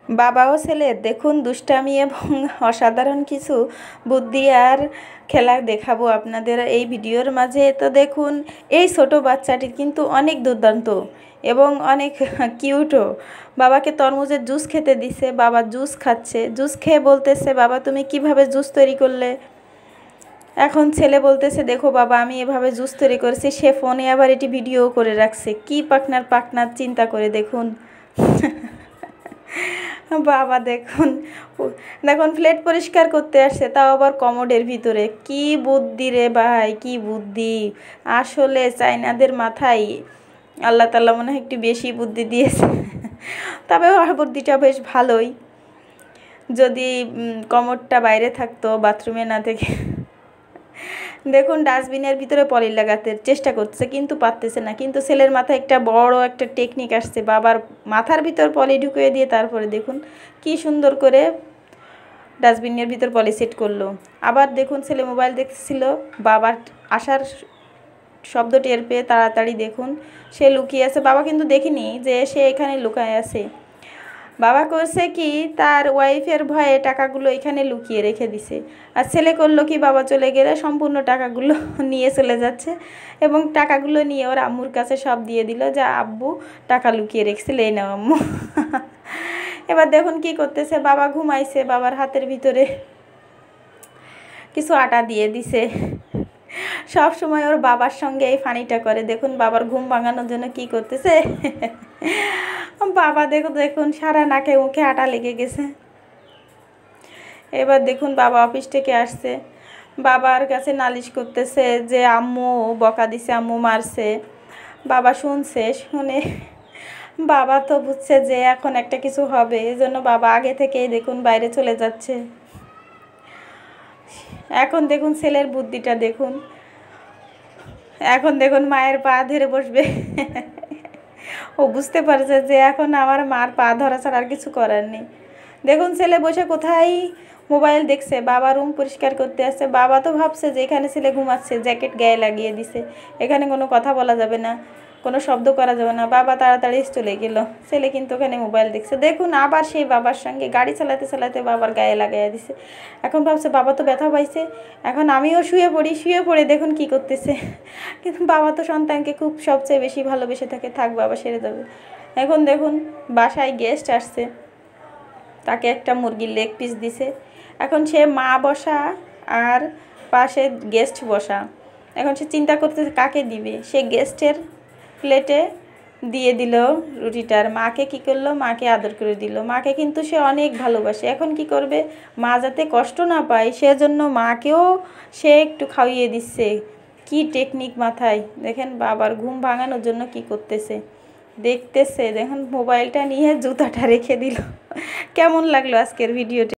বাবা ও ছেলের দেখুন দুষ্টামি এবং অসাধারণ কিছু বুদ্ধি আর খেলা দেখাবো আপনাদের এই ভিডিওর মাঝে। তো দেখুন এই ছোট বাচ্চাটির কিন্তু অনেক দুর্দান্ত এবং অনেক কিউটও। বাবাকে তরমুজের জুস খেতে দিছে, বাবা জুস খাচ্ছে, জুস খেয়ে বলতেছে বাবা তুমি কিভাবে জুস তৈরি করলে। এখন ছেলে বলতেছে দেখো বাবা আমি এভাবে জুস তৈরি করেছি। সে ফোনে আবার এটি ভিডিও করে রাখছে। কি পাকনার চিন্তা করে দেখুন। বাবা দেখুন দেখুন প্লেট পরিষ্কার করতে আসছে, তাও আবার কমোডের ভিতরে। কি বুদ্ধি রে ভাই, কি বুদ্ধি। আসলে চাইনাদের মাথায় আল্লাহ তাআলা মনে হয় একটু বেশি বুদ্ধি দিয়েছে। তবে ওর বুদ্ধিটা বেশ ভালোই, যদি কমোডটা বাইরে থাকতো বাথরুমে না থেকে। দেখুন ডাস্টবিনের ভিতরে পলি লাগাতে চেষ্টা করছে কিন্তু পারতেছে না। কিন্তু ছেলের মাথায় একটা বড় একটা টেকনিক আসছে, বাবার মাথার ভিতর পলি ঢুকিয়ে দিয়ে তারপরে দেখুন কি সুন্দর করে ডাস্টবিনের ভিতর পলি সেট করলো। আবার দেখুন ছেলে মোবাইল দেখছিল, বাবার আসার শব্দ টের পেয়ে তাড়াতাড়ি দেখুন সে লুকিয়ে আছে। বাবা কিন্তু দেখিনি যে সে এখানে লুকায় আছে। বাবা করছে কি তার ওয়াইফের ভয়ে টাকাগুলো এখানে লুকিয়ে রেখে দিছে। আর ছেলে করলো কি বাবা চলে গেলে সম্পূর্ণ টাকাগুলো নিয়ে চলে যাচ্ছে এবং টাকাগুলো নিয়ে ওর আম্মুর কাছে সব দিয়ে দিল যে আব্বু টাকা লুকিয়ে রেখেছিল, এই নাও আম্মু। এবার দেখুন কি করতেছে, বাবা ঘুমাইছে, বাবার হাতের ভিতরে কিছু আটা দিয়ে দিছে। সব সময় ওর বাবার সঙ্গে এই ফানিটা করে। দেখুন বাবার ঘুম ভাঙানোর জন্য কি করতেছে। বাবা দেখুন সারা নাকে মুখে আটা লেগে গেছে। এবার দেখুন বাবা অফিস থেকে আসছে, বাবার কাছে নালিশ করতেছে যে আম্মু বকা দিছে, আম্মু মারছে। বাবা শুনছে, শুনে বাবা তো বুঝছে যে এখন একটা কিছু হবে, এজন্য বাবা আগে থেকেই দেখুন বাইরে চলে যাচ্ছে। এখন দেখুন ছেলের বুদ্ধিটা দেখুন, এখন দেখুন মায়ের পা ধরে বসবে। ও বুঝতে পারছে যে এখন আমার মার পা ধরা ছাড়া আর কিছু করার নেই। দেখুন ছেলে বসে কোথায় মোবাইল দেখছে, বাবা রুম পরিষ্কার করতে আসছে। বাবা তো ভাবছে যে এখানে ছেলে ঘুমাচ্ছে, জ্যাকেট গায়ে লাগিয়ে দিছে, এখানে কোনো কথা বলা যাবে না, কোনো শব্দ করা যাবে না। বাবা তাড়াতাড়ি চলে গেল, ছেলে কিন্তু ওখানে মোবাইল দেখছে। দেখুন আবার সেই বাবার সঙ্গে গাড়ি চালাতে চালাতে বাবার গায়ে লাগাইয়া দিছে। এখন ভাবছে বাবা তো ব্যথা পাইছে, এখন আমিও শুয়ে পড়ি। শুয়ে পড়ে দেখুন কি করতেছে। কিন্তু বাবা তো সন্তানকে খুব সবচেয়ে বেশি ভালোবেসে থাকে, থাক বাবা সেরে যাবে। এখন দেখুন বাসায় গেস্ট আসছে, তাকে একটা মুরগির লেগ পিস দিছে। এখন সে মা বসা আর পাশে গেস্ট বসা। এখন সে চিন্তা করতেছে কাকে দিবে। সে গেস্টের প্লেটে দিয়ে দিল রুটিটার, মাকে কি করলো, মাকে আদর করে দিল। মাকে কিন্তু সে অনেক ভালোবাসে। এখন কি করবে, মা যাতে কষ্ট না পায় সেজন্য মাকেও সে একটু খাইয়ে দিচ্ছে। কি টেকনিক মাথায়। দেখেন বাবার ঘুম ভাঙানোর জন্য কি করতেছে, দেখতেছে। দেখুন মোবাইলটা নিয়ে জুতাটা রেখে দিল। কেমন লাগলো আজকের ভিডিওটি?